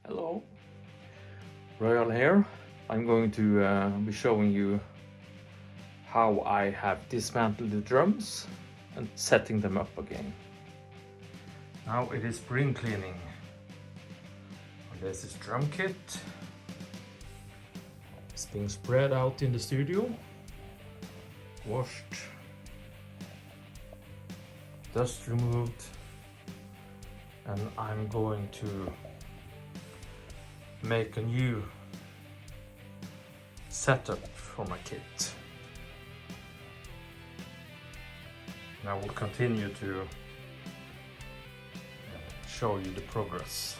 Hello, Royal here. I'm going to be showing you how I have dismantled the drums and setting them up again. Now it is spring cleaning. This is drum kit. It's being spread out in the studio, washed, dust removed, and I'm going to make a new setup for my kit. And I will continue to show you the progress.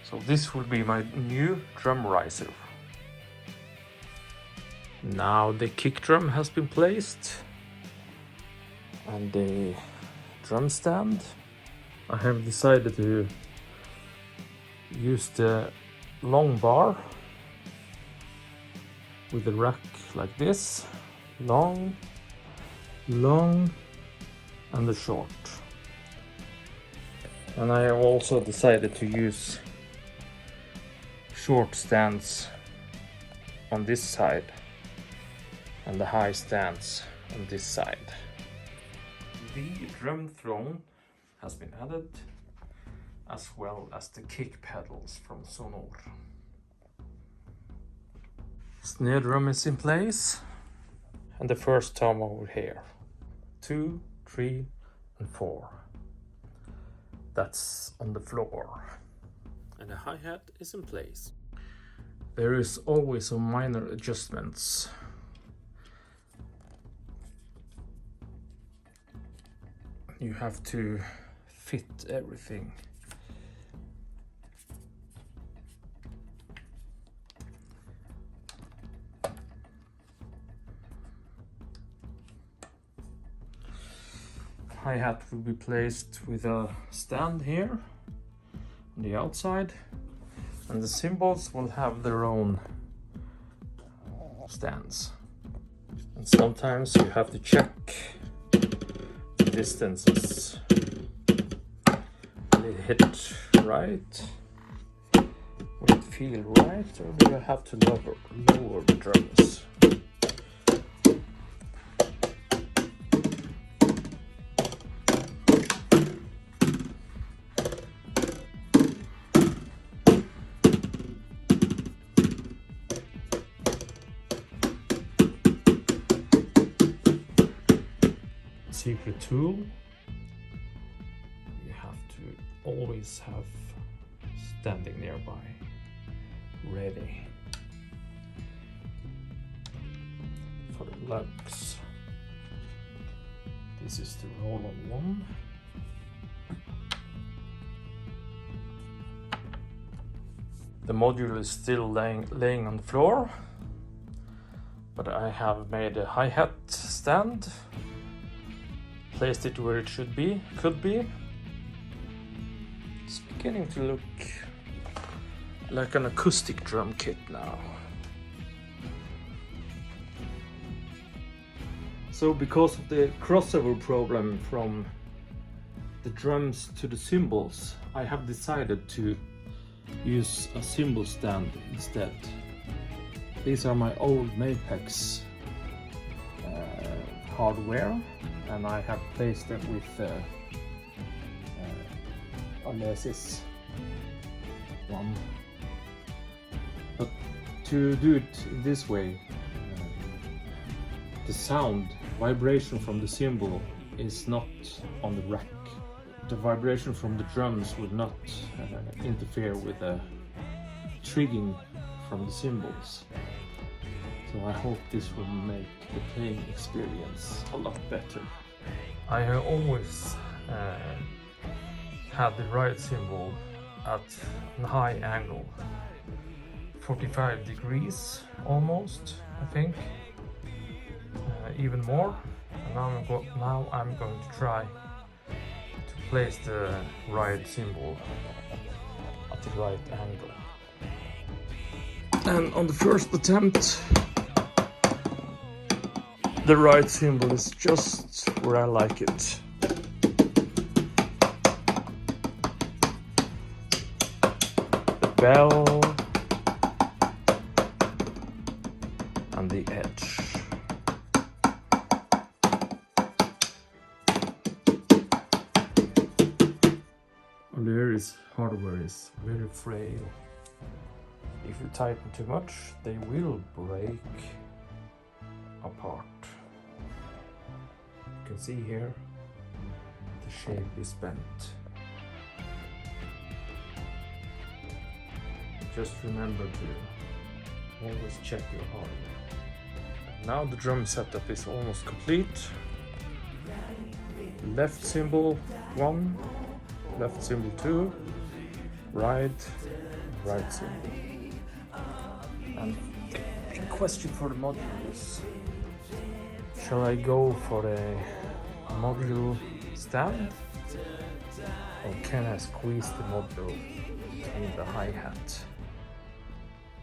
So this will be my new drum riser. Now the kick drum has been placed and the drum stand. I have decided to use the long bar with the rack like this, long, and the short. And I have also decided to use short stands on this side and the high stands on this side. The drum throne has been added, as well as the kick pedals from Sonor. Snare drum is in place, and the first tom over here. 2, 3, and 4. That's on the floor. And the hi-hat is in place. There is always some minor adjustments. You have to fit everything. Hi-hat will be placed with a stand here on the outside, and the cymbals will have their own stands. And sometimes you have to check the distances. Will it hit right? Will it feel right? Or do you have to lower the drums? Secret tool, you have to always have standing nearby, ready for the lugs. This is the roll-on one. The module is still laying on the floor, but I have made a hi-hat stand. Placed it where it could be. It's beginning to look like an acoustic drum kit now. So because of the crossover problem from the drums to the cymbals, I have decided to use a cymbal stand instead. These are my old Mapex hardware, and I have placed them with Alesis one. But to do it in this way, the sound vibration from the cymbal is not on the rack. The vibration from the drums will not interfere with the triggering from the cymbals. So I hope this will make the playing experience a lot better. I have always had the right cymbal at a high angle, 45 degrees almost, I think, even more. And now I'm going to try to place the right cymbal at the right angle. And on the first attempt, the right cymbal is just where I like it. bell and the edge. Alesis hardware is very frail. If you tighten too much, they will break apart. You can see here, the shape is bent. Just remember to always check your hardware. Now the drum setup is almost complete. Left cymbal 1, left cymbal 2, right cymbal. And the question for the module is, shall I go for a module stand, or can I squeeze the module between the hi-hat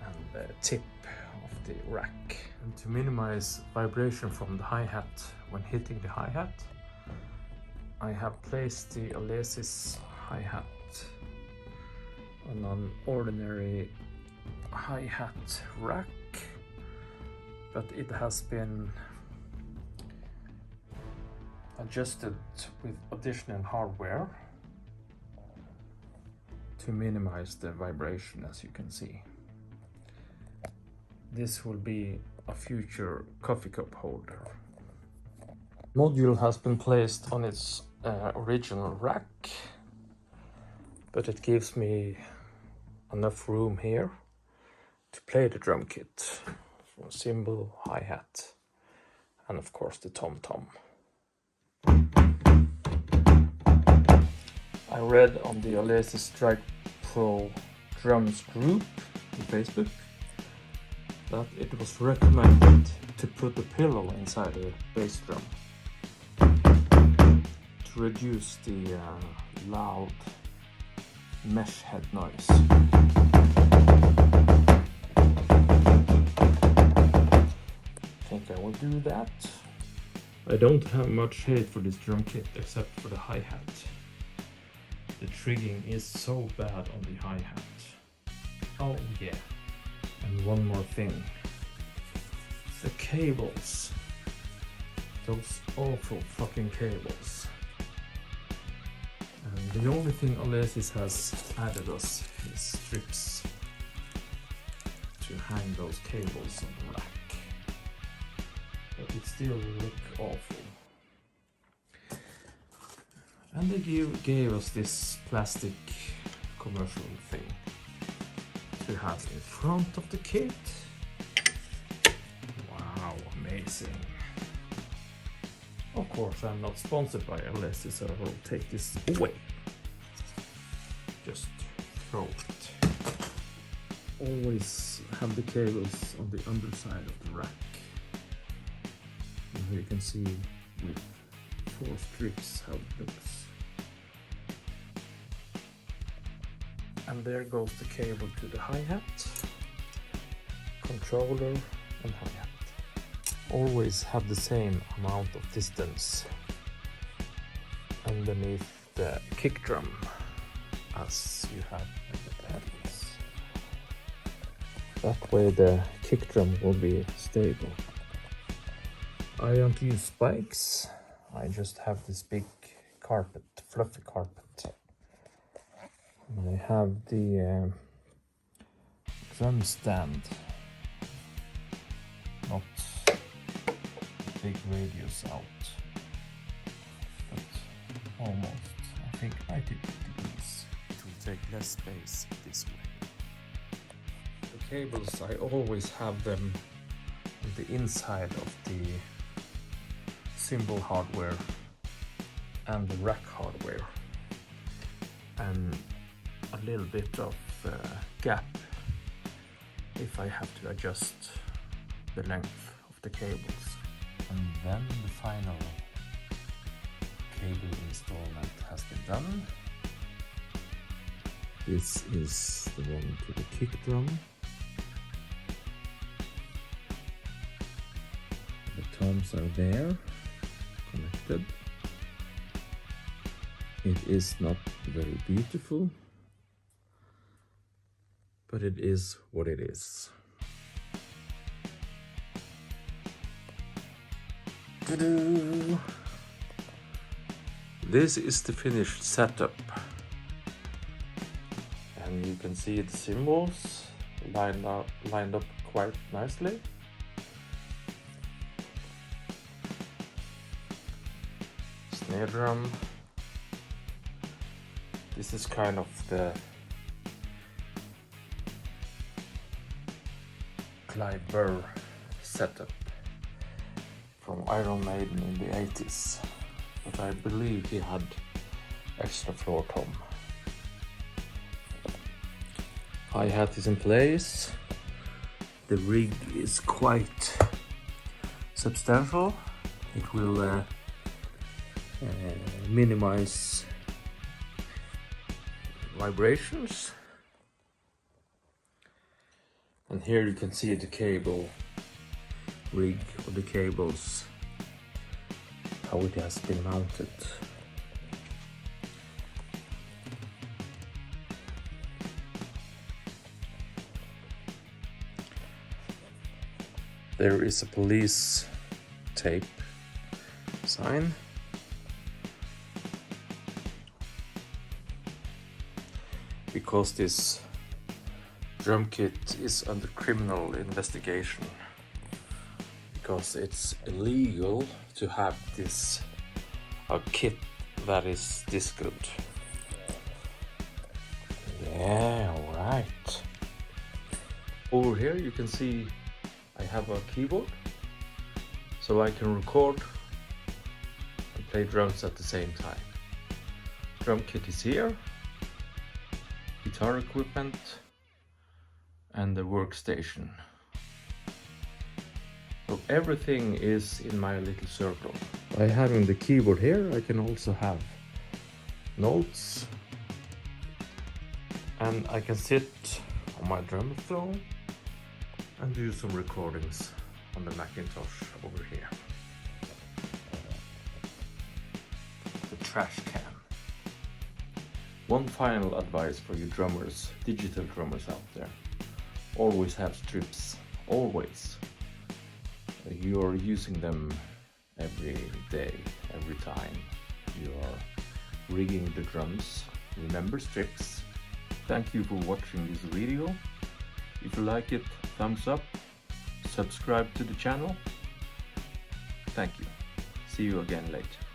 and the tip of the rack? And to minimize vibration from the hi-hat when hitting the hi-hat, I have placed the Alesis hi-hat on an ordinary hi-hat rack, but it has been adjusted with additional hardware to minimize the vibration, as you can see. This will be a future coffee cup holder. Module has been placed on its original rack, but it gives me enough room here to play the drum kit, from cymbal, hi-hat, and of course the tom-tom. I read on the Alesis Strike Pro drums group on Facebook that it was recommended to put a pillow inside the bass drum to reduce the loud mesh head noise. I think I will do that. I don't have much hate for this drum kit except for the hi-hat. The trigging is so bad on the hi-hat. Oh yeah. And one more thing. The cables. Those awful fucking cables. And the only thing Alesis has added us is strips to hang those cables on the rack. But it still look awful. And they gave us this plastic commercial thing to have in front of the kit. Wow, amazing. Of course, I'm not sponsored by Alesis, so I will take this away. Just throw it. Always have the cables on the underside of the rack. And here you can see with 4 strips how it looks. And there goes the cable to the hi-hat, controller and hi-hat. Always have the same amount of distance underneath the kick drum as you have in the pedals. That way the kick drum will be stable. I don't use spikes, I just have this big carpet, fluffy carpet. And I have the drum stand, not big radius out, but almost, I think 90 degrees. It will take less space this way. The cables, I always have them on the inside of the cymbal hardware and the rack hardware, and a little bit of gap if I have to adjust the length of the cables. And then the final cable installment has been done. This is the one to the kick drum. The toms are there, connected. It is not very beautiful, but it is what it is. Ta-da! This is the finished setup, and you can see the cymbals lined up quite nicely. Snare drum. This is kind of the Clive Burr setup from Iron Maiden in the 80s, but I believe he had extra floor tom. Hi-hat is in place. The rig is quite substantial. It will minimize vibrations. And here you can see the cable rig, or the cables, how it has been mounted. There is a police tape sign. Because this drum kit is under criminal investigation, because it's illegal to have this kit that is this good. Yeah, alright. Over here you can see I have a keyboard, so I can record and play drums at the same time. Drum kit is here, guitar equipment, and the workstation. So everything is in my little circle. By having the keyboard here, I can also have notes, and I can sit on my drum throne and do some recordings on the Macintosh over here. The trash can. One final advice for you drummers, digital drummers out there. Always have strips, always. You're using them every day, every time you are rigging the drums. Remember strips. Thank you for watching this video. If you like it, thumbs up, subscribe to the channel. Thank you. See you again later.